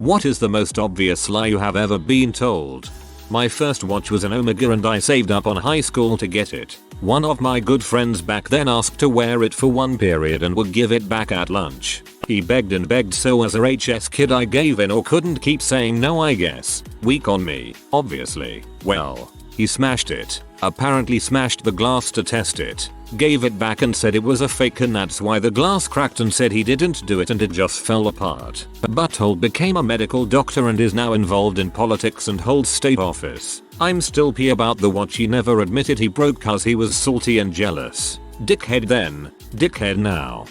What is the most obvious lie you have ever been told? My first watch was an Omega and I saved up on high school to get it. One of my good friends back then asked to wear it for one period and would give it back at lunch. He begged and begged, so as a HS kid I gave in or couldn't keep saying no, I guess. Weak on me, obviously. Well, he smashed it. Apparently smashed the glass to test it. Gave it back and said it was a fake and that's why the glass cracked, and said he didn't do it and it just fell apart. Butthole became a medical doctor and is now involved in politics and holds state office. I'm still pee about the watch he never admitted he broke cause he was salty and jealous. Dickhead then, dickhead now.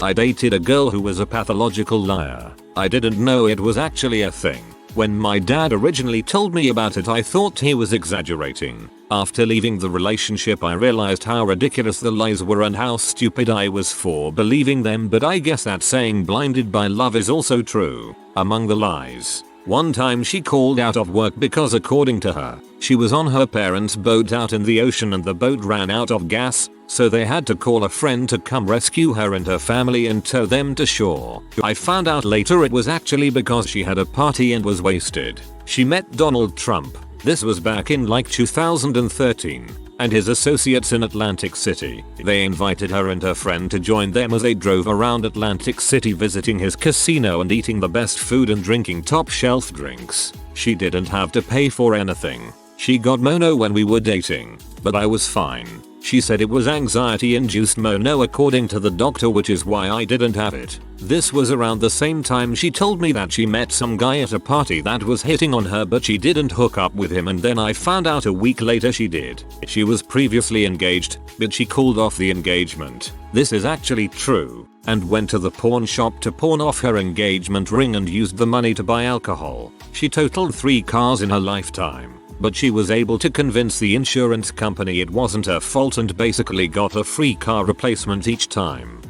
I dated a girl who was a pathological liar. I didn't know it was actually a thing. When my dad originally told me about it, I thought he was exaggerating. After leaving the relationship, I realized how ridiculous the lies were and how stupid I was for believing them, but I guess that saying blinded by love is also true. Among the lies, one time she called out of work because according to her, she was on her parents' boat out in the ocean and the boat ran out of gas, so they had to call a friend to come rescue her and her family and tow them to shore. I found out later it was actually because she had a party and was wasted. She met Donald Trump. This was back in like 2013. And his associates in Atlantic City. They invited her and her friend to join them as they drove around Atlantic City visiting his casino and eating the best food and drinking top shelf drinks. She didn't have to pay for anything. She got mono when we were dating, but I was fine. She said it was anxiety-induced mono according to the doctor, which is why I didn't have it. This was around the same time she told me that she met some guy at a party that was hitting on her, but she didn't hook up with him, and then I found out a week later she did. She was previously engaged, but she called off the engagement. This is actually true, and went to the pawn shop to pawn off her engagement ring and used the money to buy alcohol. She totaled 3 cars in her lifetime. But she was able to convince the insurance company it wasn't her fault and basically got a free car replacement each time.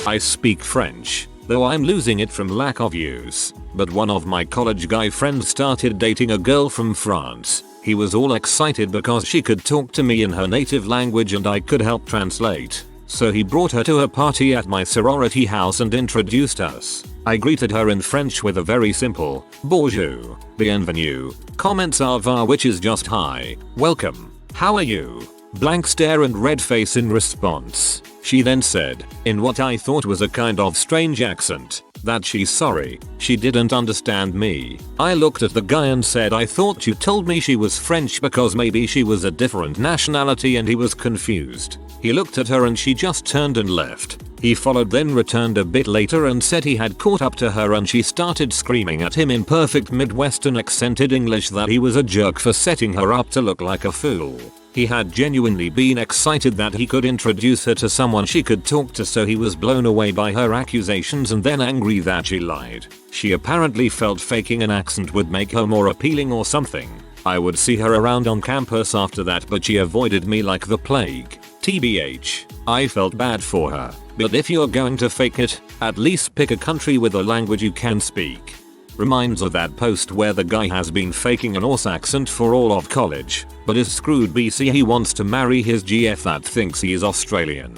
I speak French, though I'm losing it from lack of use. But one of my college guy friends started dating a girl from France. He was all excited because she could talk to me in her native language and I could help translate. So he brought her to a party at my sorority house and introduced us. I greeted her in French with a very simple bonjour, bienvenue, comment ça va, which is just hi, welcome, how are you? Blank stare and red face in response. She then said, in what I thought was a kind of strange accent, that she's sorry, she didn't understand me. I looked at the guy and said I thought you told me she was French because maybe she was a different nationality, and he was confused. He looked at her and she just turned and left. He followed, then returned a bit later and said he had caught up to her, and she started screaming at him in perfect Midwestern accented English that he was a jerk for setting her up to look like a fool. He had genuinely been excited that he could introduce her to someone she could talk to, so he was blown away by her accusations and then angry that she lied. She apparently felt faking an accent would make her more appealing or something. I would see her around on campus after that, but she avoided me like the plague. TBH, I felt bad for her. But if you're going to fake it, at least pick a country with a language you can speak. Reminds of that post where the guy has been faking an Aus accent for all of college, but is screwed BC he wants to marry his GF that thinks he is Australian.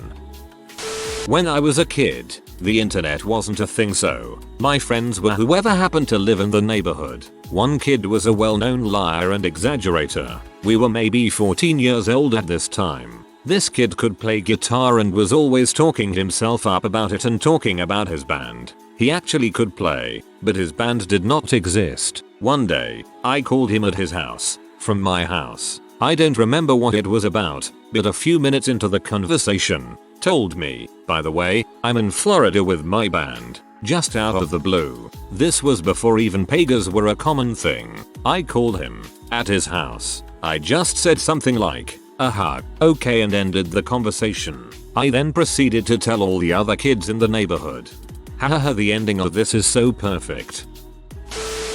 When I was a kid, the internet wasn't a thing, so my friends were whoever happened to live in the neighborhood. One kid was a well-known liar and exaggerator. We were maybe 14 years old at this time. This kid could play guitar and was always talking himself up about it and talking about his band. He actually could play, but his band did not exist. One day, I called him at his house, from my house. I don't remember what it was about, but a few minutes into the conversation, told me, by the way, I'm in Florida with my band. Just out of the blue. This was before even pagas were a common thing. I called him, at his house. I just said something like, okay, and ended the conversation. I then proceeded to tell all the other kids in the neighborhood. Haha, the ending of this is so perfect.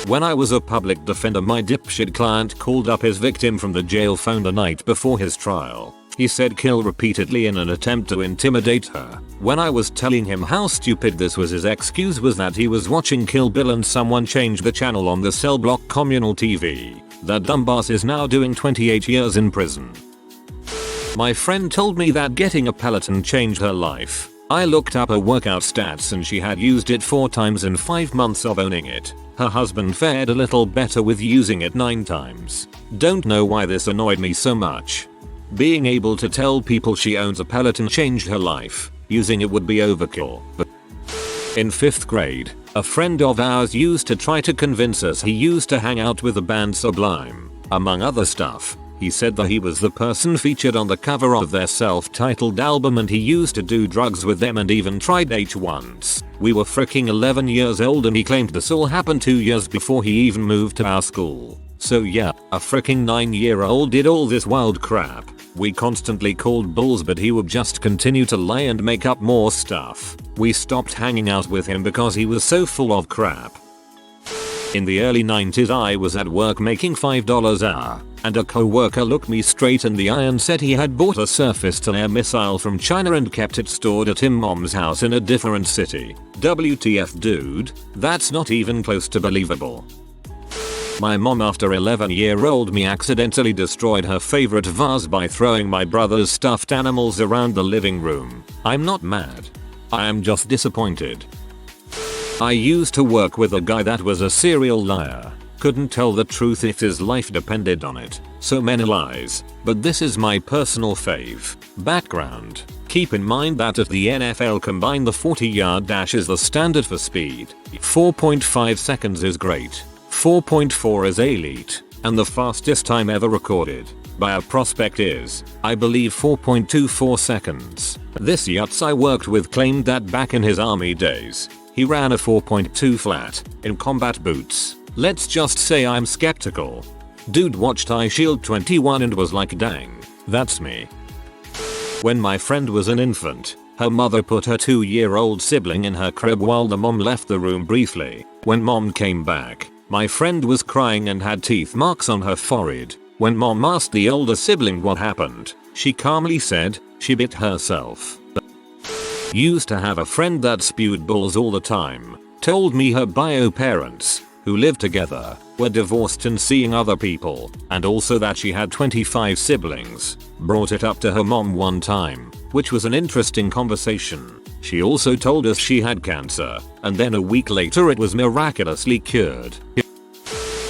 When I was a public defender, my dipshit client called up his victim from the jail phone the night before his trial. He said kill repeatedly in an attempt to intimidate her. When I was telling him how stupid this was, his excuse was that he was watching Kill Bill and someone changed the channel on the cell block communal TV. That dumbass is now doing 28 years in prison. My friend told me that getting a Peloton changed her life. I looked up her workout stats and she had used it 4 times in 5 months of owning it. Her husband fared a little better with using it 9 times. Don't know why this annoyed me so much. Being able to tell people she owns a Peloton changed her life. Using it would be overkill. In 5th grade, a friend of ours used to try to convince us he used to hang out with the band Sublime. Among other stuff, he said that he was the person featured on the cover of their self-titled album and he used to do drugs with them and even tried H once. We were freaking 11 years old and he claimed this all happened 2 years before he even moved to our school. So yeah, a freaking 9-year-old did all this wild crap. We constantly called bulls but he would just continue to lie and make up more stuff. We stopped hanging out with him because he was so full of crap. In the early 90s I was at work making $5 an hour, and a co-worker looked me straight in the eye and said he had bought a surface-to-air missile from China and kept it stored at his mom's house in a different city. WTF dude, that's not even close to believable. My mom after 11-year-old me accidentally destroyed her favorite vase by throwing my brother's stuffed animals around the living room. I'm not mad. I am just disappointed. I used to work with a guy that was a serial liar. Couldn't tell the truth if his life depended on it. So many lies. But this is my personal fave. Background. Keep in mind that at the NFL Combine the 40-yard dash is the standard for speed. 4.5 seconds is great. 4.4 is elite. And the fastest time ever recorded by a prospect is, I believe, 4.24 seconds. This yutz I worked with claimed that back in his army days, he ran a 4.2 flat in combat boots. Let's just say I'm skeptical. Dude watched iShield 21 and was like, dang, that's me. When my friend was an infant, her mother put her 2-year-old sibling in her crib while the mom left the room briefly. When mom came back, my friend was crying and had teeth marks on her forehead. When mom asked the older sibling what happened, she calmly said, she bit herself. Used to have a friend that spewed balls all the time. Told me her bio parents, who lived together, were divorced and seeing other people, and also that she had 25 siblings. Brought it up to her mom one time, which was an interesting conversation. She also told us she had cancer, and then a week later it was miraculously cured.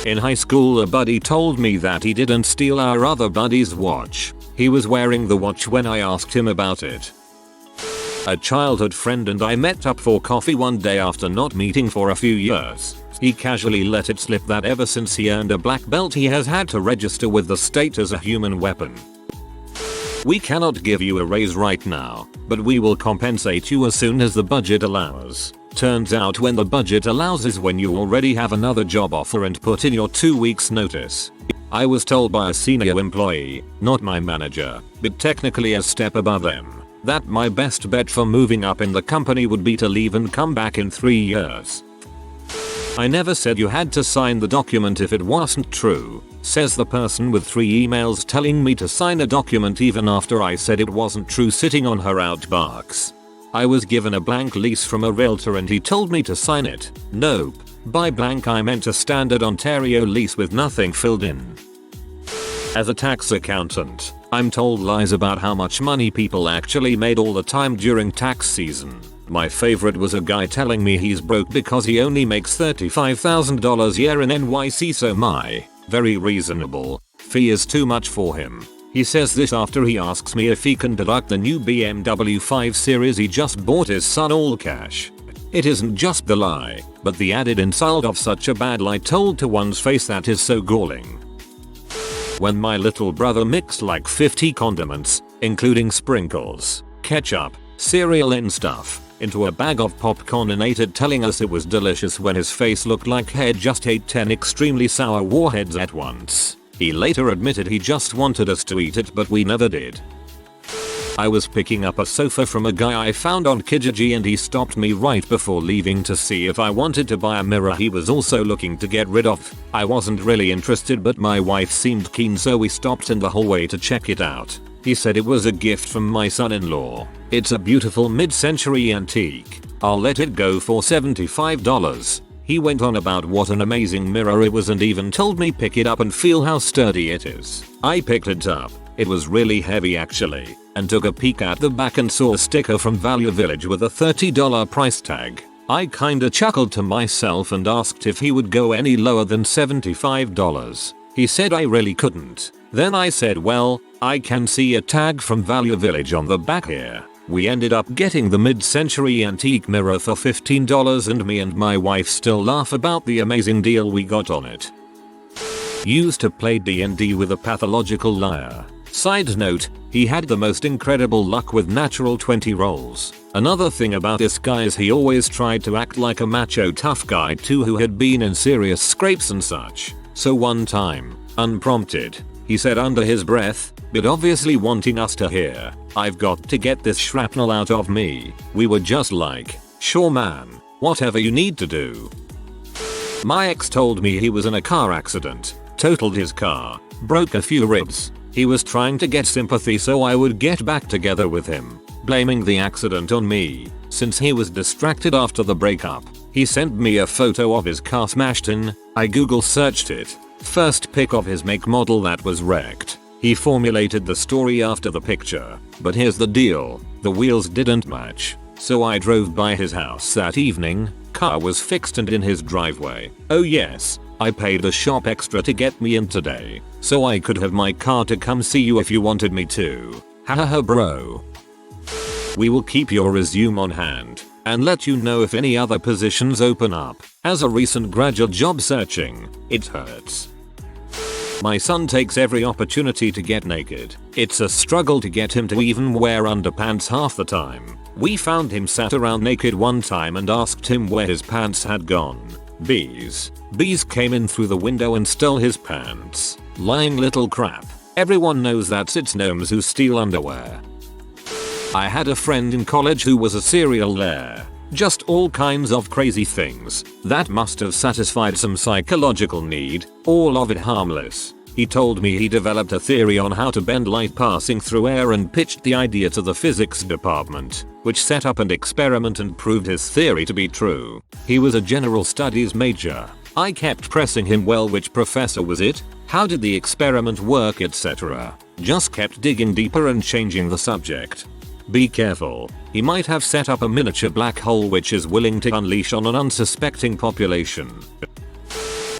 In high school a buddy told me that he didn't steal our other buddy's watch. He was wearing the watch when I asked him about it. A childhood friend and I met up for coffee one day after not meeting for a few years. He casually let it slip that ever since he earned a black belt he has had to register with the state as a human weapon. We cannot give you a raise right now, but we will compensate you as soon as the budget allows. Turns out when the budget allows is when you already have another job offer and put in your 2 weeks notice. I was told by a senior employee, not my manager, but technically a step above them, that my best bet for moving up in the company would be to leave and come back in 3 years. I never said you had to sign the document if it wasn't true, says the person with 3 emails telling me to sign a document even after I said it wasn't true sitting on her outbox. I was given a blank lease from a realtor and he told me to sign it. Nope. By blank I meant a standard Ontario lease with nothing filled in. As a tax accountant, I'm told lies about how much money people actually made all the time during tax season. My favorite was a guy telling me he's broke because he only makes $35,000 a year in NYC, so my very reasonable fee is too much for him. He says this after he asks me if he can deduct the new BMW 5 Series he just bought his son all cash. It isn't just the lie, but the added insult of such a bad lie told to one's face that is so galling. When my little brother mixed like 50 condiments, including sprinkles, ketchup, cereal and stuff, into a bag of popcorn and ate it telling us it was delicious when his face looked like he had just ate 10 extremely sour warheads at once. He later admitted he just wanted us to eat it but we never did. I was picking up a sofa from a guy I found on Kijiji and he stopped me right before leaving to see if I wanted to buy a mirror he was also looking to get rid of. I wasn't really interested but my wife seemed keen so we stopped in the hallway to check it out. He said it was a gift from my son-in-law. It's a beautiful mid-century antique. I'll let it go for $75. He went on about what an amazing mirror it was and even told me pick it up and feel how sturdy it is. I picked it up, It was really heavy actually, and took a peek at the back and saw a sticker from Value Village with a $30 price tag. I kinda chuckled to myself and asked if he would go any lower than $75. He said I really couldn't. Then I said, well, I can see a tag from Value Village on the back here. We ended up getting the mid-century antique mirror for $15 and me and my wife still laugh about the amazing deal we got on it. Used to play D&D with a pathological liar. Side note, he had the most incredible luck with natural 20 rolls. Another thing about this guy is he always tried to act like a macho tough guy too who had been in serious scrapes and such. So one time, unprompted, he said under his breath, but obviously wanting us to hear, "I've got to get this shrapnel out of me." We were just like, "Sure man, whatever you need to do." My ex told me he was in a car accident, totaled his car, broke a few ribs. He was trying to get sympathy so I would get back together with him, blaming the accident on me, since he was distracted after the breakup. He sent me a photo of his car smashed in. I Google searched it. First pic of his make model that was wrecked. He formulated the story after the picture, but here's the deal, the wheels didn't match. So I drove by his house that evening, car was fixed and in his driveway. Oh yes, I paid a shop extra to get me in today, so I could have my car to come see you if you wanted me to. Hahaha bro. We will keep your resume on hand and let you know if any other positions open up. As a recent graduate job searching, it hurts. My son takes every opportunity to get naked. It's a struggle to get him to even wear underpants half the time. We found him sat around naked one time and asked him where his pants had gone. Bees came in through the window and stole his pants. Lying little crap. Everyone knows that it's gnomes who steal underwear. I had a friend in college who was a serial liar. Just all kinds of crazy things. That must have satisfied some psychological need, all of it harmless. He told me he developed a theory on how to bend light passing through air and pitched the idea to the physics department, which set up an experiment and proved his theory to be true. He was a general studies major. I kept pressing him, well, which professor was it? How did the experiment work, etc. Just kept digging deeper and changing the subject. Be careful, he might have set up a miniature black hole which is willing to unleash on an unsuspecting population.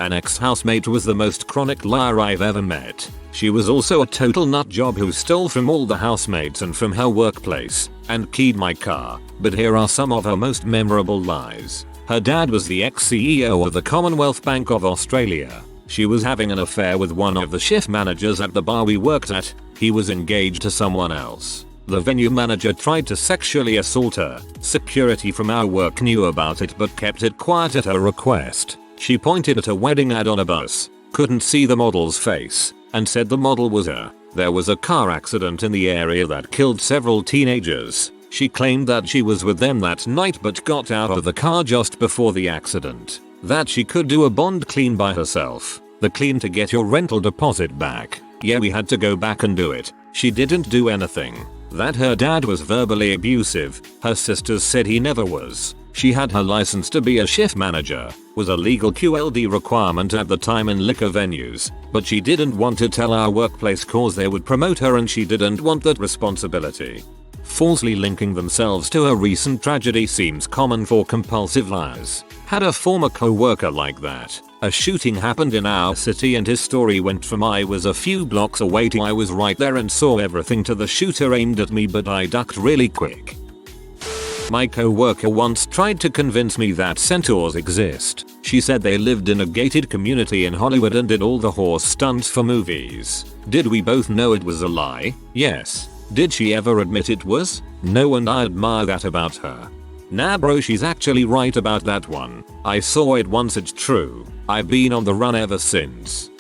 An ex-housemate was the most chronic liar I've ever met. She was also a total nutjob who stole from all the housemates and from her workplace, and keyed my car, but here are some of her most memorable lies. Her dad was the ex-CEO of the Commonwealth Bank of Australia. She was having an affair with one of the shift managers at the bar we worked at. He was engaged to someone else. The venue manager tried to sexually assault her. Security from our work knew about it but kept it quiet at her request. She pointed at a wedding ad on a bus, couldn't see the model's face, and said the model was her. There was a car accident in the area that killed several teenagers. She claimed that she was with them that night but got out of the car just before the accident. That she could do a bond clean by herself. The clean to get your rental deposit back. Yeah, we had to go back and do it. She didn't do anything. That her dad was verbally abusive. Her sisters said he never was. She had her license to be a shift manager, was a legal QLD requirement at the time in liquor venues, but she didn't want to tell our workplace cause they would promote her and she didn't want that responsibility. Falsely linking themselves to a recent tragedy seems common for compulsive liars. Had a former co-worker like that. A shooting happened in our city and his story went from I was a few blocks away to I was right there and saw everything to the shooter aimed at me but I ducked really quick. My co-worker once tried to convince me that centaurs exist. She said they lived in a gated community in Hollywood and did all the horse stunts for movies. Did we both know it was a lie? Yes. Did she ever admit it was? No, and I admire that about her. Nah bro, she's actually right about that one. I saw it once, it's true. I've been on the run ever since.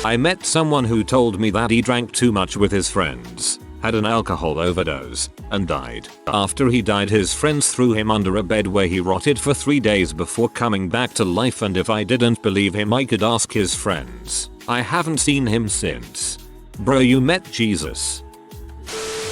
I met someone who told me that he drank too much with his friends, had an alcohol overdose, and died. After he died, his friends threw him under a bed where he rotted for 3 days before coming back to life, and if I didn't believe him I could ask his friends. I haven't seen him since. Bro, you met Jesus.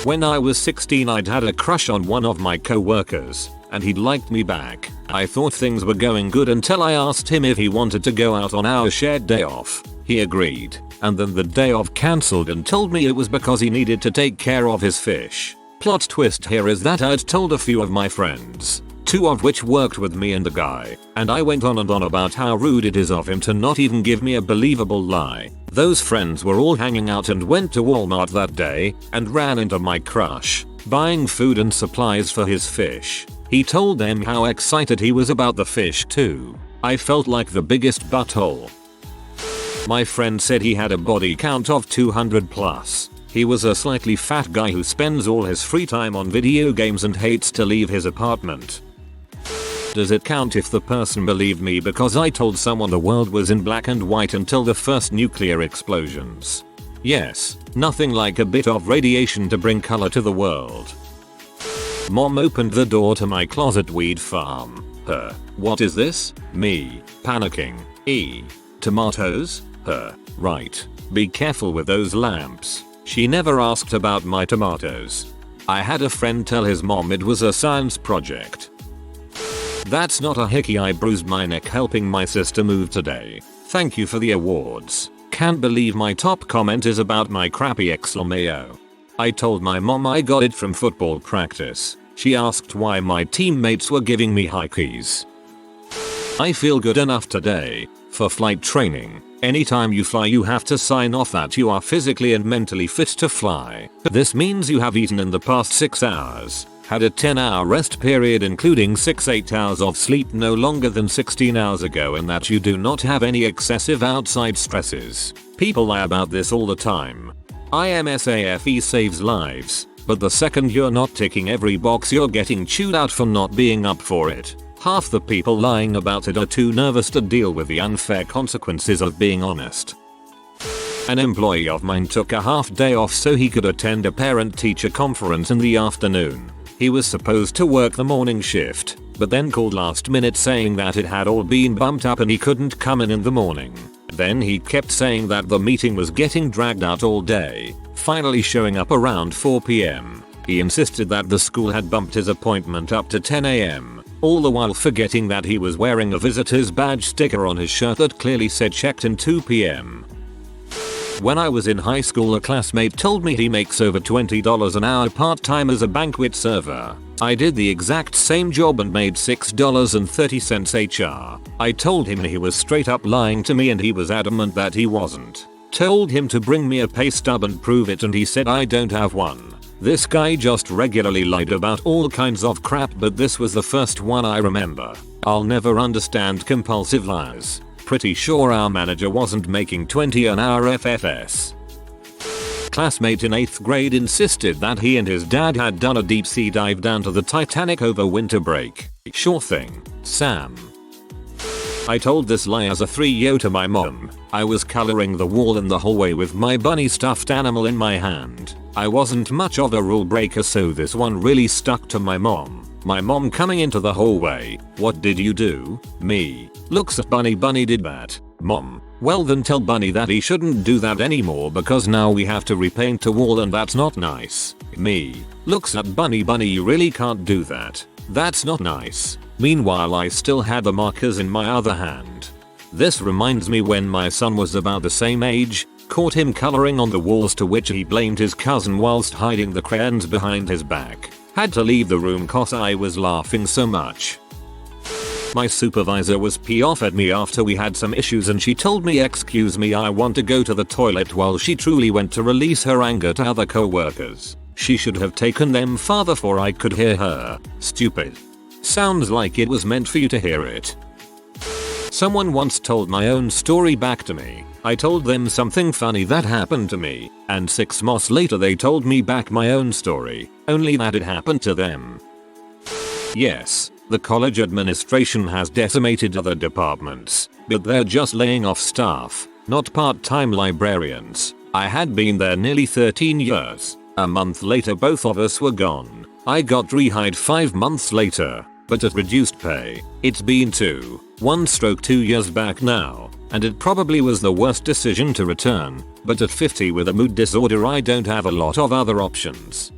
When I was 16 I'd had a crush on one of my co-workers, and he'd liked me back. I thought things were going good until I asked him if he wanted to go out on our shared day off. He agreed, and then the day of cancelled and told me it was because he needed to take care of his fish. Plot twist here is that I'd told a few of my friends, 2 of which worked with me and the guy, and I went on and on about how rude it is of him to not even give me a believable lie. Those friends were all hanging out and went to Walmart that day and ran into my crush, buying food and supplies for his fish. He told them how excited he was about the fish too. I felt like the biggest butthole. My friend said he had a body count of 200 plus. He was a slightly fat guy who spends all his free time on video games and hates to leave his apartment. Does it count if the person believed me because I told someone the world was in black and white until the first nuclear explosions? Yes, nothing like a bit of radiation to bring color to the world. Mom opened the door to my closet weed farm. Her. What is this? Me. Panicking. Tomatoes? Her. Right. Be careful with those lamps. She never asked about my tomatoes. I had a friend tell his mom it was a science project. That's not a hickey. I bruised my neck helping my sister move today. Thank you for the awards. Can't believe my top comment is about my crappy mayo. I told my mom I got it from football practice. She asked why my teammates were giving me hickeys. I feel good enough today. For flight training, anytime you fly you have to sign off that you are physically and mentally fit to fly. This means you have eaten in the past 6 hours, had a 10-hour rest period including 8 hours of sleep no longer than 16 hours ago, and that you do not have any excessive outside stresses. People lie about this all the time. IMSAFE saves lives, but the second you're not ticking every box you're getting chewed out for not being up for it. Half the people lying about it are too nervous to deal with the unfair consequences of being honest. An employee of mine took a half day off so he could attend a parent-teacher conference in the afternoon. He was supposed to work the morning shift, but then called last minute saying that it had all been bumped up and he couldn't come in the morning. Then he kept saying that the meeting was getting dragged out all day, finally showing up around 4 PM. He insisted that the school had bumped his appointment up to 10 AM, all the while forgetting that he was wearing a visitor's badge sticker on his shirt that clearly said checked in 2 PM. When I was in high school, a classmate told me he makes over $20 an hour part-time as a banquet server. I did the exact same job and made $6.30 HR. I told him he was straight up lying to me and he was adamant that he wasn't. Told him to bring me a pay stub and prove it and he said I don't have one. This guy just regularly lied about all kinds of crap, but this was the first one I remember. I'll never understand compulsive liars. Pretty sure our manager wasn't making $20 an hour FFS. Classmate in 8th grade insisted that he and his dad had done a deep sea dive down to the Titanic over winter break. Sure thing, Sam. I told this lie as a 3-year to my mom. I was coloring the wall in the hallway with my bunny stuffed animal in my hand. I wasn't much of a rule breaker, so this one really stuck to my mom. My mom coming into the hallway. What did you do? Me. Looks at Bunny. Bunny did that. Mom. Well then tell Bunny that he shouldn't do that anymore because now we have to repaint the wall and that's not nice. Me. Looks at Bunny. Bunny, you really can't do that. That's not nice. Meanwhile I still had the markers in my other hand. This reminds me when my son was about the same age, caught him coloring on the walls, to which he blamed his cousin whilst hiding the crayons behind his back. Had to leave the room cause I was laughing so much. My supervisor was pissed off at me after we had some issues and she told me, excuse me, I want to go to the toilet, while she truly went to release her anger to other co-workers. She should have taken them farther for I could hear her. Stupid. Sounds like it was meant for you to hear it. Someone once told my own story back to me. I told them something funny that happened to me, and 6 months later they told me back my own story, only that it happened to them. Yes, the college administration has decimated other departments, but they're just laying off staff, not part-time librarians. I had been there nearly 13 years. A month later both of us were gone. I got rehired 5 months later, but at reduced pay. It's been 2 years back now, and it probably was the worst decision to return, but at 50 with a mood disorder I don't have a lot of other options.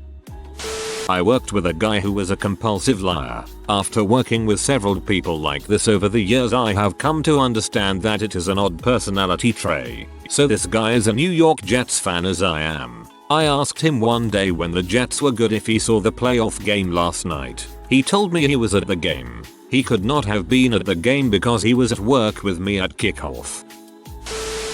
I worked with a guy who was a compulsive liar. After working with several people like this over the years, I have come to understand that it is an odd personality trait. So this guy is a New York Jets fan as I am. I asked him one day when the Jets were good if he saw the playoff game last night. He told me he was at the game. He could not have been at the game because he was at work with me at kickoff.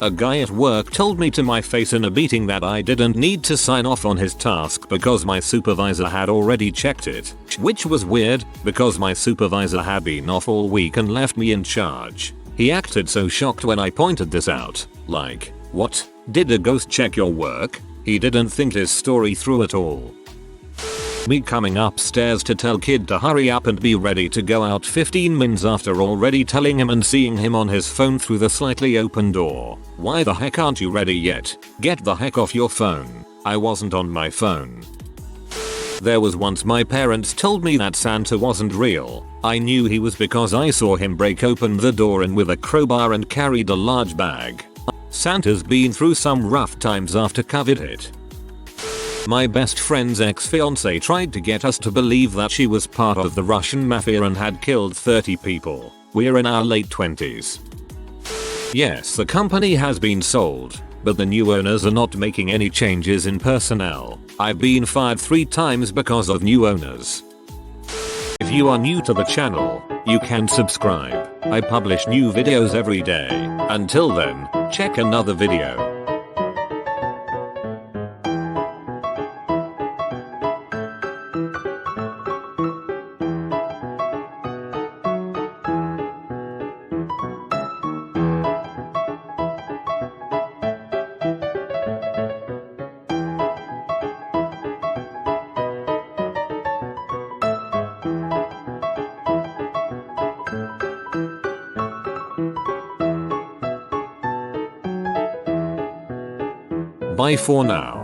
A guy at work told me to my face in a meeting that I didn't need to sign off on his task because my supervisor had already checked it, which was weird because my supervisor had been off all week and left me in charge. He acted so shocked when I pointed this out, like, "What? Did a ghost check your work?" He didn't think his story through at all. Me coming upstairs to tell kid to hurry up and be ready to go out 15 minutes after already telling him and seeing him on his phone through the slightly open door. "Why the heck aren't you ready yet? Get the heck off your phone." I wasn't on my phone. There was once my parents told me that Santa wasn't real. I knew he was because I saw him break open the door and with a crowbar and carried a large bag. Santa's been through some rough times after COVID hit. My best friend's ex-fiancee tried to get us to believe that she was part of the Russian mafia and had killed 30 people. We're in our late 20s. Yes, the company has been sold, but the new owners are not making any changes in personnel. I've been fired 3 times because of new owners. If you are new to the channel, you can subscribe. I publish new videos every day. Until then, check another video. Bye for now.